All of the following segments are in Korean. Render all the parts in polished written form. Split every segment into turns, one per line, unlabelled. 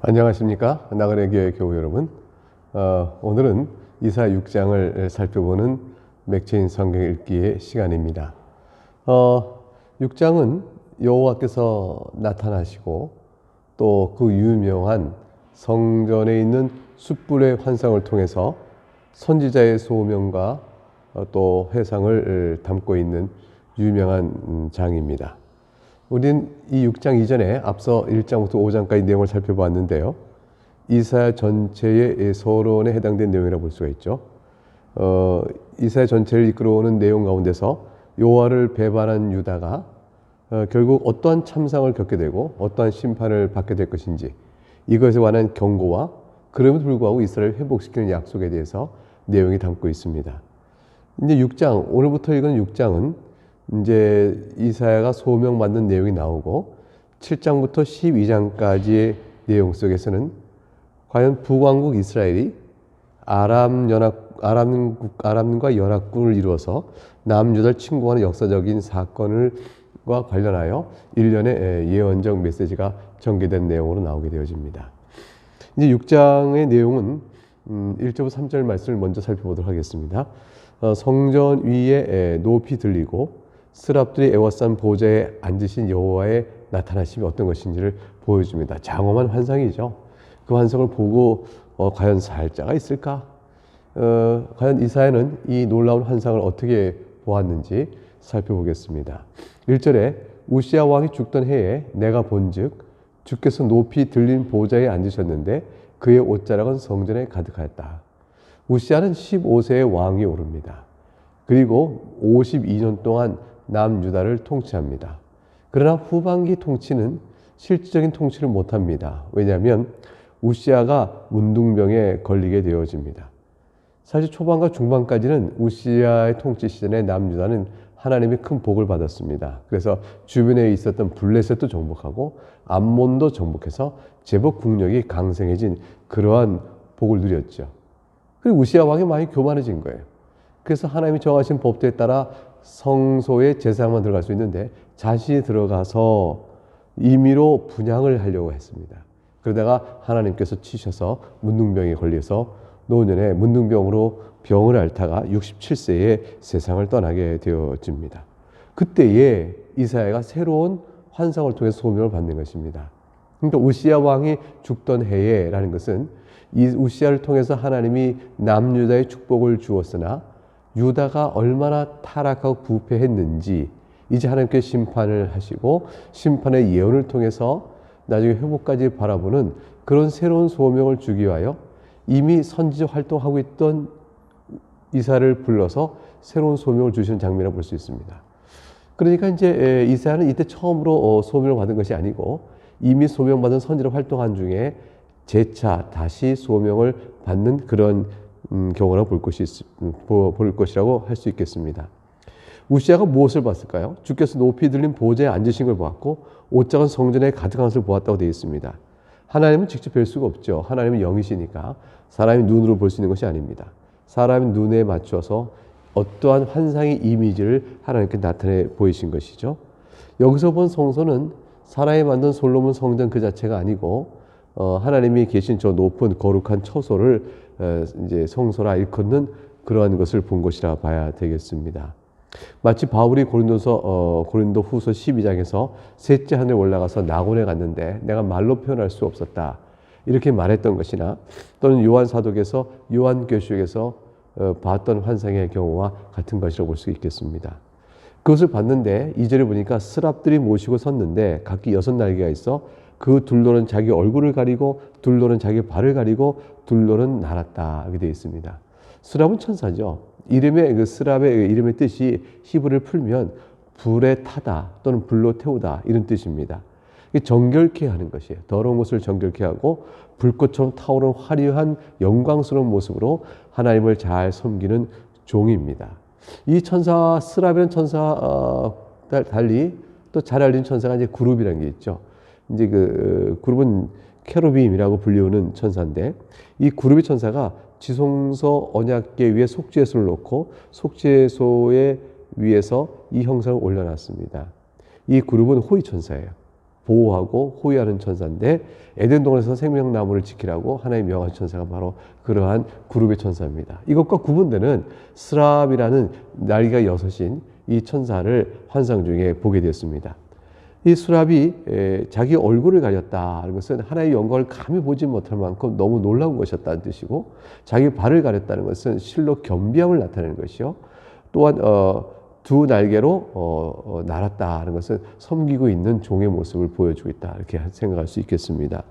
안녕하십니까? 나그네 교회 교우 여러분. 오늘은 이사 6장을 살펴보는 맥체인 성경 읽기의 시간입니다. 6장은 여호와께서 나타나시고 또 그 유명한 성전에 있는 숯불의 환상을 통해서 선지자의 소명과 또 회상을 담고 있는 유명한 장입니다. 우린 이 6장 이전에 앞서 1장부터 5장까지 내용을 살펴봤는데요. 이사야 전체의 서론에 해당된 내용이라고 볼 수가 있죠. 이사야 전체를 이끌어오는 내용 가운데서 여호와를 배반한 유다가 결국 어떠한 참상을 겪게 되고 어떠한 심판을 받게 될 것인지, 이것에 관한 경고와 그럼에도 불구하고 이스라엘을 회복시키는 약속에 대해서 내용이 담고 있습니다. 이제 6장, 오늘부터 읽은 6장은 이제 이사야가 소명받는 내용이 나오고 7장부터 12장까지의 내용 속에서는 과연 북왕국 이스라엘이 아람과 연합군을 이루어서 남유다를 침공하는 역사적인 사건과 관련하여 일련의 예언적 메시지가 전개된 내용으로 나오게 되어집니다. 이제 6장의 내용은 1절부터 3절 말씀을 먼저 살펴보도록 하겠습니다. 성전 위에 높이 들리고 스랍들이 에워싼 보좌에 앉으신 여호와의 나타나심이 어떤 것인지를 보여줍니다. 장엄한 환상이죠. 그 환상을 보고 과연 살 자가 있을까? 과연 이사야는 이 놀라운 환상을 어떻게 보았는지 살펴보겠습니다. 1절에 우시야 왕이 죽던 해에 내가 본즉 주께서 높이 들린 보좌에 앉으셨는데 그의 옷자락은 성전에 가득하였다. 우시야는 15세의 왕이 오릅니다. 그리고 52년 동안 남유다를 통치합니다. 그러나 후반기 통치는 실질적인 통치를 못합니다. 왜냐하면 우시야가 문둥병에 걸리게 되어집니다. 사실 초반과 중반까지는 우시야의 통치 시즌에 남유다는 하나님의 큰 복을 받았습니다. 그래서 주변에 있었던 블레셋도 정복하고 암몬도 정복해서 제법 국력이 강성해진 그러한 복을 누렸죠. 그리고 우시야 왕이 많이 교만해진 거예요. 그래서 하나님이 정하신 법도에 따라 성소에 제사장만 들어갈 수 있는데 자신이 들어가서 임의로 분향을 하려고 했습니다. 그러다가 하나님께서 치셔서 문둥병에 걸려서 노년에 문둥병으로 병을 앓다가 67세에 세상을 떠나게 되어집니다. 그때에 이사야가 새로운 환상을 통해서 소명을 받는 것입니다. 그러니까 우시야 왕이 죽던 해에라는 것은 이 우시야를 통해서 하나님이 남유다의 축복을 주었으나 유다가 얼마나 타락하고 부패했는지 이제 하나님께서 심판을 하시고 심판의 예언을 통해서 나중에 회복까지 바라보는 그런 새로운 소명을 주기 위하여 이미 선지적 활동하고 있던 이사야를 불러서 새로운 소명을 주시는 장면을 볼 수 있습니다. 그러니까 이제 이사야는 이때 처음으로 소명을 받은 것이 아니고 이미 소명받은 선지를 활동한 중에 재차 다시 소명을 받는 그런 경우라 볼 것이라고 할 수 있겠습니다. 우시야가 무엇을 봤을까요? 주께서 높이 들린 보좌에 앉으신 걸 보았고 옷장은 성전에 가득한 것을 보았다고 되어 있습니다. 하나님은 직접 뵐 수가 없죠. 하나님은 영이시니까 사람이 눈으로 볼 수 있는 것이 아닙니다. 사람의 눈에 맞춰서 어떠한 환상의 이미지를 하나님께 나타내 보이신 것이죠. 여기서 본 성소는 사람이 만든 솔로몬 성전 그 자체가 아니고 하나님이 계신 저 높은 거룩한 처소를 이제 성소라 일컫는 그러한 것을 본 것이라 봐야 되겠습니다. 마치 바울이 고린도 후서 12장에서 셋째 하늘에 올라가서 낙원에 갔는데 내가 말로 표현할 수 없었다 이렇게 말했던 것이나, 또는 요한 사독에서 요한계시록에서 봤던 환상의 경우와 같은 것이라고 볼 수 있겠습니다. 그것을 봤는데 2절에 보니까 스랍들이 모시고 섰는데 각기 6날개가 있어 그 둘로는 자기 얼굴을 가리고 둘로는 자기 발을 가리고 둘로는 날았다 이렇게 되어 있습니다. 스랍은 천사죠. 그 스랍의 이름의 뜻이 히브리를 풀면 불에 타다 또는 불로 태우다 이런 뜻입니다. 정결케 하는 것이에요. 더러운 것을 정결케 하고 불꽃처럼 타오르는 화려한 영광스러운 모습으로 하나님을 잘 섬기는 종입니다. 이 천사 스랍이라는 천사 달리 또 잘 알린 천사가 이제 그룹이라는 게 있죠. 이제 그 그룹은 케루빔이라고 불리우는 천사인데 이 그룹의 천사가 지성소 언약궤 위에 속죄소를 놓고 속죄소의 위에서 이 형상을 올려놨습니다. 이 그룹은 호위 천사예요. 보호하고 호위하는 천사인데 에덴 동산에서 생명나무를 지키라고 하나님 명하신 천사가 바로 그러한 그룹의 천사입니다. 이것과 구분되는 스랍이라는 날개가 6인 이 천사를 환상 중에 보게 되었습니다. 이 스랍이 자기 얼굴을 가렸다는 것은 하나님의 영광을 감히 보지 못할 만큼 너무 놀라운 것이었다는 뜻이고, 자기 발을 가렸다는 것은 실로 겸비함을 나타내는 것이요, 또한 두 날개로 날았다는 것은 섬기고 있는 종의 모습을 보여주고 있다, 이렇게 생각할 수 있겠습니다.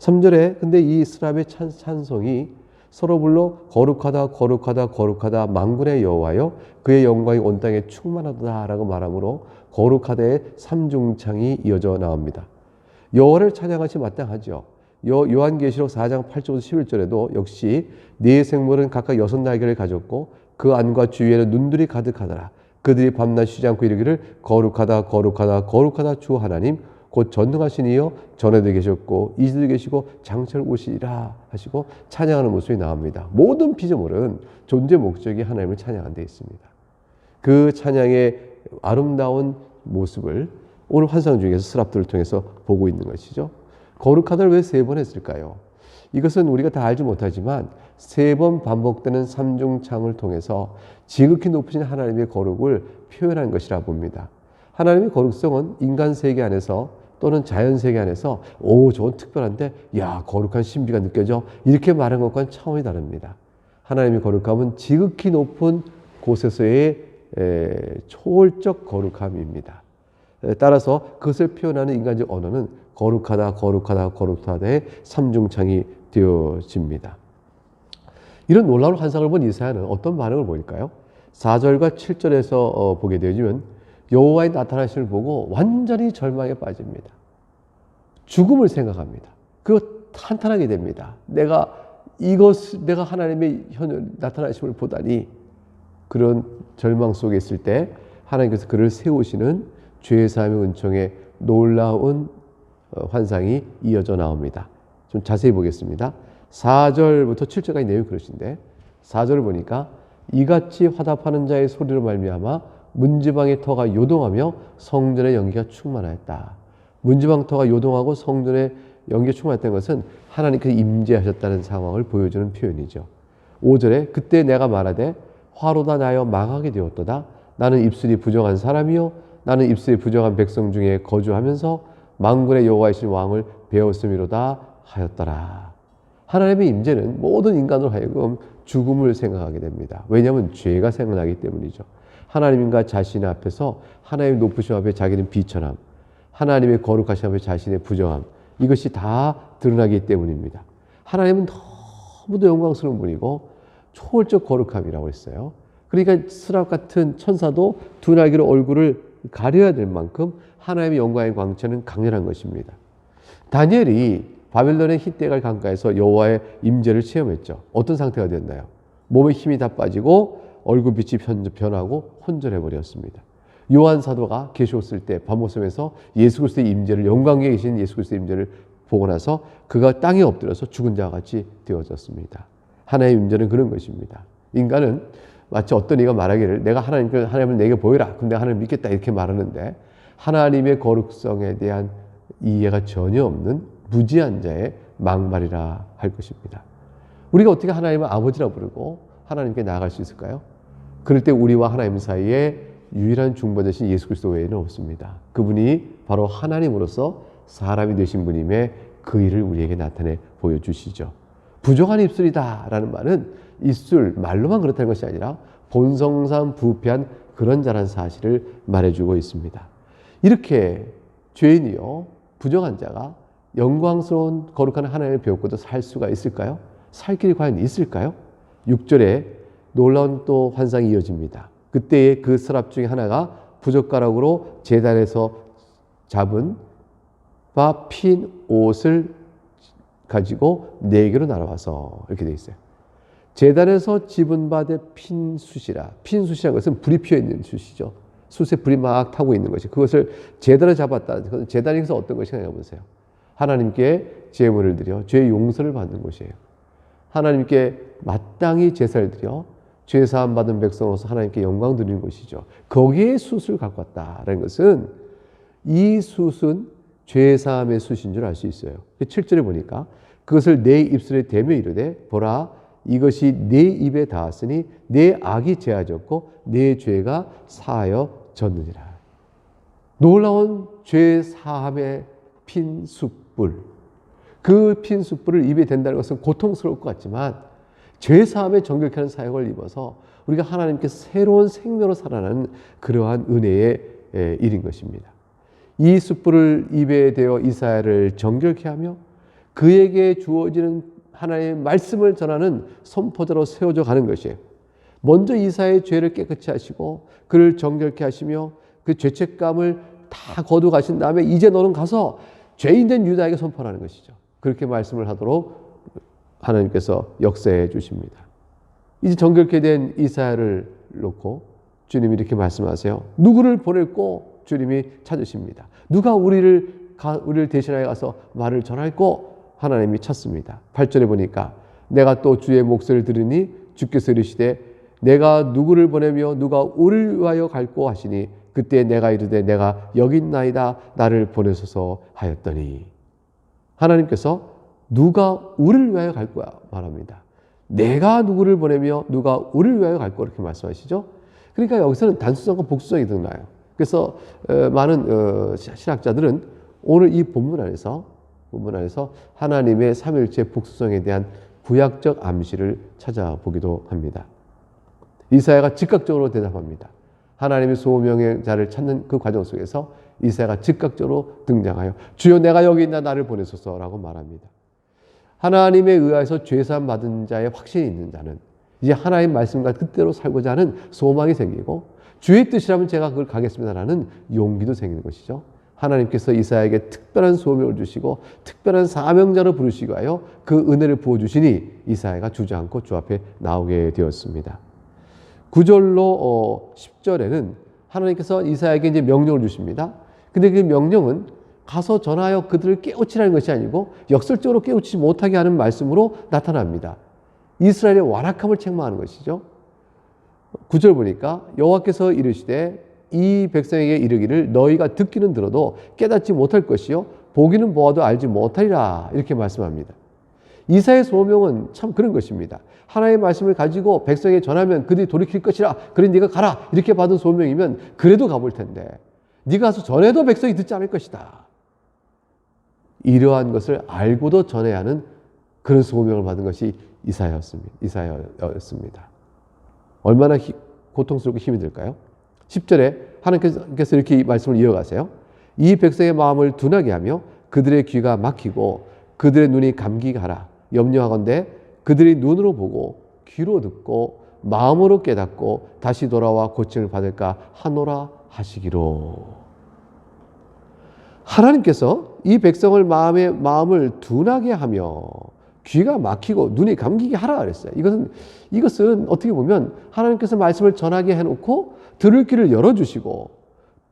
3절에 근데 이 스랍의 찬송이 서로 불러 거룩하다 거룩하다 거룩하다 만군의 여호와여 그의 영광이 온 땅에 충만하다 라고 말하므로 거룩하다의 삼중창이 이어져 나옵니다. 여호와를 찬양하시 마땅하죠. 요한계시록 4장 8절부터 11절에도 역시 네 생물은 각각 6날개를 가졌고 그 안과 주위에는 눈들이 가득하더라. 그들이 밤낮 쉬지 않고 이르기를 거룩하다 거룩하다 거룩하다 주 하나님 곧 전능하신 이여 전에도 계셨고 이제도 계시고 장차 오시리라 하시고 찬양하는 모습이 나옵니다. 모든 피조물은 존재 목적이 하나님을 찬양하는 데 있습니다. 그 찬양의 아름다운 모습을 오늘 환상 중에서 스랍들을 통해서 보고 있는 것이죠. 거룩하다를 왜 3번 했을까요? 이것은 우리가 다 알지 못하지만 3번 반복되는 삼중창을 통해서 지극히 높으신 하나님의 거룩을 표현한 것이라 봅니다. 하나님의 거룩성은 인간 세계 안에서 또는 자연 세계 안에서 저건 특별한데 야 거룩한 신비가 느껴져 이렇게 말한 것과는 차원이 다릅니다. 하나님의 거룩함은 지극히 높은 곳에서의 초월적 거룩함입니다. 따라서 그것을 표현하는 인간적 언어는 거룩하다 거룩하다 거룩하다의 삼중창이 되어집니다. 이런 놀라운 환상을 본 이사야는 어떤 반응을 보일까요? 4절과 7절에서 보게 되면 여호와의 나타나심을 보고 완전히 절망에 빠집니다. 죽음을 생각합니다. 그거 한탄하게 됩니다. 내가 하나님의 나타나심을 보다니. 그런 절망 속에 있을 때 하나님께서 그를 세우시는 죄사함의 은총의 놀라운 환상이 이어져 나옵니다. 좀 자세히 보겠습니다. 4절부터 7절까지 내용이 그러신데 4절을 보니까 이같이 화답하는 자의 소리로 말미암아 문지방의 터가 요동하며 성전의 연기가 충만하였다. 문지방 터가 요동하고 성전의 연기가 충만했다는 것은 하나님께서 임재하셨다는 상황을 보여주는 표현이죠. 5절에 그때 내가 말하되 화로다 나여 망하게 되었도다. 나는 입술이 부정한 사람이요 나는 입술이 부정한 백성 중에 거주하면서 만군의 여호와이신 왕을 배웠음이로다 하였더라. 하나님의 임재는 모든 인간으로 하여금 죽음을 생각하게 됩니다. 왜냐하면 죄가 생각나기 때문이죠. 하나님과 자신 앞에서 하나님의 높으심 앞에 자기는 비천함, 하나님의 거룩하심 앞에 자신의 부정함, 이것이 다 드러나기 때문입니다. 하나님은 너무도 영광스러운 분이고 초월적 거룩함이라고 했어요. 그러니까 스랍 같은 천사도 두 날개로 얼굴을 가려야 될 만큼 하나님의 영광의 광채는 강렬한 것입니다. 다니엘이 바벨론의 히데갈 강가에서 여호와의 임재를 체험했죠. 어떤 상태가 됐나요? 몸에 힘이 다 빠지고 얼굴빛이 변하고 혼절해 버렸습니다. 요한 사도가 계시록 쓸 때 밤모섬에서 예수 그리스도의 임재를, 영광에 계신 예수 그리스도의 임재를 보고 나서 그가 땅에 엎드려서 죽은 자와 같이 되어졌습니다. 하나님의 임재는 그런 것입니다. 인간은 마치 어떤 이가 말하기를 내가 하나님을 내게 보여라. 그럼 내가 하나님을 믿겠다. 이렇게 말하는데 하나님의 거룩성에 대한 이해가 전혀 없는 무지한 자의 막말이라 할 것입니다. 우리가 어떻게 하나님을 아버지라 부르고 하나님께 나아갈 수 있을까요? 그럴 때 우리와 하나님 사이에 유일한 중보자신 예수 그리스도 외에는 없습니다. 그분이 바로 하나님으로서 사람이 되신 분임에 그 일을 우리에게 나타내 보여주시죠. 부정한 입술이다 라는 말은 입술, 말로만 그렇다는 것이 아니라 본성상 부패한 그런 자란 사실을 말해주고 있습니다. 이렇게 죄인이요, 부정한 자가 영광스러운 거룩한 하나님을 배웠고도 살 수가 있을까요? 살 길이 과연 있을까요? 6절에 놀라운 또 환상이 이어집니다. 그때의 그 스랍 중에 하나가 부젓가락으로 제단에서 잡은 바 핀 옷을 가지고 4개로 날아와서 이렇게 되어 있어요. 제단에서 집은 바되 핀 숯이라. 핀 숯이라는 것은 불이 피어 있는 숯이죠. 숯에 불이 막 타고 있는 것이. 그것을 제단에 잡았다. 제단에서 어떤 것이 생각해 보세요. 하나님께 제물을 드려 죄의 용서를 받는 곳이에요. 하나님께 마땅히 제사를 드려 죄 사함 받은 백성으로서 하나님께 영광 드리는 것이죠. 거기에 숯을 갖고 왔다라는 것은 이 숯은 죄사함의 숫인 줄 알 수 있어요. 7절에 보니까 그것을 내 입술에 대며 이르되 보라 이것이 내 입에 닿았으니 내 악이 제하졌고 내 죄가 사하여졌느니라. 놀라운 죄사함의 핀 숯불. 그 핀 숯불을 입에 댄다는 것은 고통스러울 것 같지만 죄사함의 정결케 하는 사역을 입어서 우리가 하나님께 새로운 생명으로 살아나는 그러한 은혜의 일인 것입니다. 이 숯불을 입에 대어 이사야를 정결케 하며 그에게 주어지는 하나님의 말씀을 전하는 선포자로 세워져 가는 것이에요. 먼저 이사야의 죄를 깨끗이 하시고 그를 정결케 하시며 그 죄책감을 다 거두어 가신 다음에 이제 너는 가서 죄인된 유다에게 선포하는 것이죠. 그렇게 말씀을 하도록 하나님께서 역사해 주십니다. 이제 정결케 된 이사야를 놓고 주님이 이렇게 말씀하세요. 누구를 보낼꼬? 주님이 찾으십니다. 누가 우리를 대신하여 가서 말을 전할꼬? 하나님이 찾습니다. 8절에 보니까 내가 또 주의 목소리를 들으니 주께서 이르시되 내가 누구를 보내며 누가 우리를 위하여 갈꼬 하시니 그때 내가 이르되 내가 여기 있나이다 나를 보내소서 하였더니 하나님께서 누가 우리를 위하여 갈 거야 말합니다. 내가 누구를 보내며 누가 우리를 위하여 갈 거야 이렇게 말씀하시죠. 그러니까 여기서는 단수성과 복수성이 드러나요. 그래서 많은 신학자들은 오늘 이 본문 안에서 하나님의 삼일체 복수성에 대한 구약적 암시를 찾아보기도 합니다. 이사야가 즉각적으로 대답합니다. 하나님의 소명의 자를 찾는 그 과정 속에서 이사야가 즉각적으로 등장하여 주여 내가 여기 있나 나를 보내소서라고 말합니다. 하나님에 의해서 죄사함 받은 자의 확신이 있는 자는 이제 하나님의 말씀과 뜻대로 살고자 하는 소망이 생기고 주의 뜻이라면 제가 그걸 가겠습니다라는 용기도 생기는 것이죠. 하나님께서 이사야에게 특별한 소명을 주시고 특별한 사명자로 부르시고 하여 그 은혜를 부어주시니 이사야가 주저앉고 주 앞에 나오게 되었습니다. 9절로 10절에는 하나님께서 이사야에게 이제 명령을 주십니다. 근데 그 명령은 가서 전하여 그들을 깨우치라는 것이 아니고 역설적으로 깨우치지 못하게 하는 말씀으로 나타납니다. 이스라엘의 완악함을 책망하는 것이죠. 9절 보니까 여호와께서 이르시되 이 백성에게 이르기를 너희가 듣기는 들어도 깨닫지 못할 것이요 보기는 보아도 알지 못하리라 이렇게 말씀합니다. 이사야의 소명은 참 그런 것입니다. 하나님의 말씀을 가지고 백성에게 전하면 그들이 돌이킬 것이라 그래 네가 가라 이렇게 받은 소명이면 그래도 가볼 텐데 네가 가서 전해도 백성이 듣지 않을 것이다. 이러한 것을 알고도 전해야 하는 그런 소명을 받은 것이 이사야였습니다. 얼마나 고통스럽고 힘이 들까요? 10절에 하나님께서 이렇게 말씀을 이어가세요. 이 백성의 마음을 둔하게 하며 그들의 귀가 막히고 그들의 눈이 감기게 하라. 염려하건대 그들이 눈으로 보고 귀로 듣고 마음으로 깨닫고 다시 돌아와 고침을 받을까 하노라 하시기로. 하나님께서 이 백성을 마음을 둔하게 하며 귀가 막히고 눈이 감기게 하라 그랬어요. 이것은 어떻게 보면 하나님께서 말씀을 전하게 해놓고 들을 귀를 열어주시고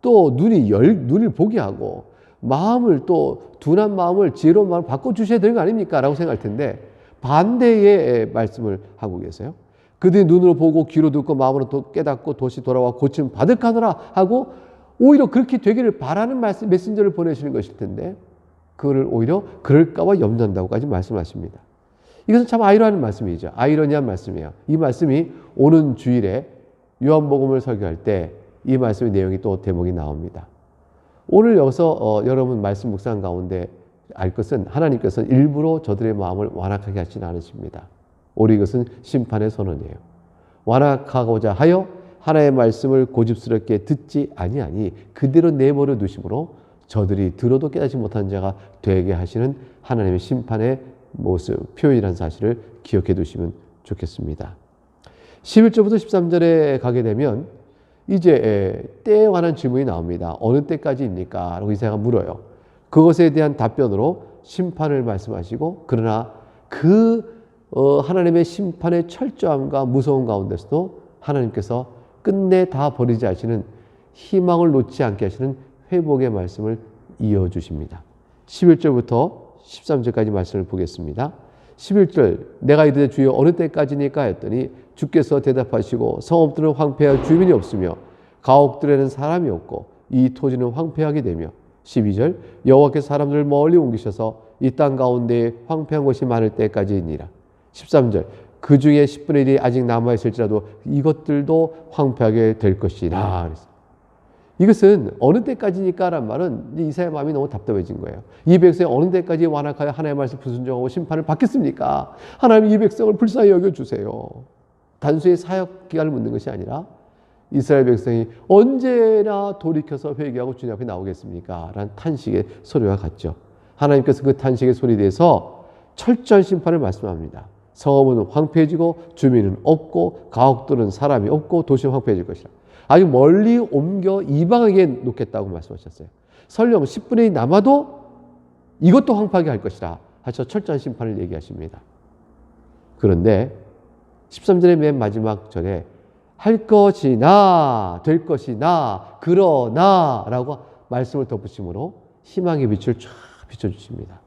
또 눈을 보게 하고 마음을 또 둔한 마음을 지혜로운 마음을 바꿔주셔야 되는 거 아닙니까? 라고 생각할 텐데 반대의 말씀을 하고 계세요. 그들이 눈으로 보고 귀로 듣고 마음으로 또 깨닫고 도시 돌아와 고침 받을까 하노라 하고 오히려 그렇게 되기를 바라는 메신저를 보내시는 것일 텐데 그를 오히려 그럴까봐 염려한다고까지 말씀하십니다. 이것은 참 아이러니한 말씀이죠. 아이러니한 말씀이에요. 이 말씀이 오는 주일에 요한복음을 설교할 때 이 말씀의 내용이 또 대목이 나옵니다. 오늘 여기서 여러분 말씀 묵상 가운데 알 것은 하나님께서는 일부러 저들의 마음을 완악하게 하시지 않으십니다. 오히려 이것은 심판의 선언이에요. 완악하고자 하여 하나님의 말씀을 고집스럽게 듣지 아니하니 그대로 내버려 두심으로 저들이 들어도 깨닫지 못하는 자가 되게 하시는 하나님의 심판의 모습, 표현이라는 사실을 기억해 두시면 좋겠습니다. 11절부터 13절에 가게 되면 이제 때에 관한 질문이 나옵니다. 어느 때까지입니까? 라고 이사야가 물어요. 그것에 대한 답변으로 심판을 말씀하시고 그러나 하나님의 심판의 철저함과 무서움 가운데서도 하나님께서 끝내 다 버리지 않으시는 희망을 놓지 않게 하시는 회복의 말씀을 이어주십니다. 11절부터 13절까지 말씀을 보겠습니다. 11절 내가 이르되 주여 어느 때까지니까 했더니 주께서 대답하시고 성읍들은 황폐하여 주민이 없으며 가옥들에는 사람이 없고 이 토지는 황폐하게 되며 12절 여호와께서 사람들을 멀리 옮기셔서 이 땅 가운데 황폐한 곳이 많을 때까지이니라. 13절 그 중에 10분의 1이 아직 남아있을지라도 이것들도 황폐하게 될 것이라. 이것은 어느 때까지니까 라는 말은 이사야 마음이 너무 답답해진 거예요. 이 백성이 어느 때까지 완악하여 하나님의 말씀 불순종하고 심판을 받겠습니까? 하나님 이 백성을 불쌍히 여겨주세요. 단순히 사역 기간을 묻는 것이 아니라 이스라엘 백성이 언제나 돌이켜서 회개하고 주님 앞에 나오겠습니까? 라는 탄식의 소리와 같죠. 하나님께서 그 탄식의 소리에 대해서 철저한 심판을 말씀합니다. 성읍은 황폐해지고 주민은 없고 가옥들은 사람이 없고 도시는 황폐해질 것이라. 아주 멀리 옮겨 이방에게 놓겠다고 말씀하셨어요. 설령 10분의 1이 남아도 이것도 황폐하게 할 것이라 하셔 철저한 심판을 얘기하십니다. 그런데 13절의 맨 마지막 절에 할 것이나 될 것이나 그러나 라고 말씀을 덧붙임으로 희망의 빛을 쫙 비춰주십니다.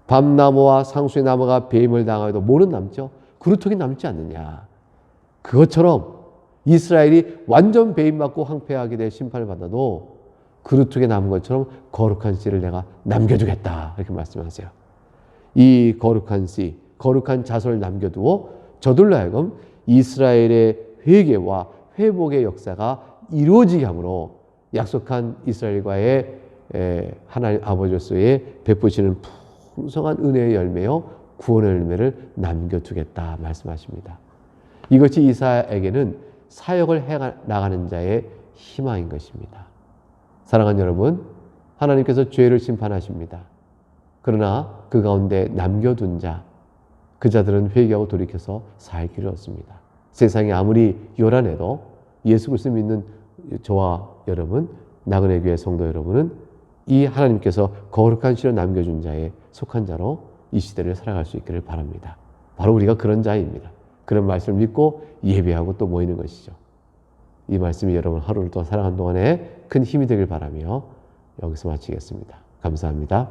밤나무와 상수의 나무가 배임을 당하여도 뭐는 남죠? 그루터기 남지 않느냐. 그것처럼 이스라엘이 완전 배임받고 황폐하게 될 심판을 받아도 그루터기에 남은 것처럼 거룩한 씨를 내가 남겨두겠다 이렇게 말씀하세요. 이 거룩한 씨, 거룩한 자손을 남겨두어 저들로 하여금 이스라엘의 회개와 회복의 역사가 이루어지게 함으로 약속한 이스라엘과의 하나님 아버지로서의 베푸시는 풍성한 은혜의 열매요 구원의 열매를 남겨두겠다 말씀하십니다. 이것이 이사야에게는 사역을 해 나가는 자의 희망인 것입니다. 사랑하는 여러분, 하나님께서 죄를 심판하십니다. 그러나 그 가운데 남겨둔 자, 그 자들은 회개하고 돌이켜서 살 길을 얻습니다. 세상이 아무리 요란해도 예수 그리스도 믿는 저와 여러분, 나그네 교회 성도 여러분은 이 하나님께서 거룩한 씨를 남겨준 자에 속한 자로 이 시대를 살아갈 수 있기를 바랍니다. 바로 우리가 그런 자입니다. 그런 말씀을 믿고 예배하고 또 모이는 것이죠. 이 말씀이 여러분 하루를 또 살아가는 동안에 큰 힘이 되길 바라며 여기서 마치겠습니다. 감사합니다.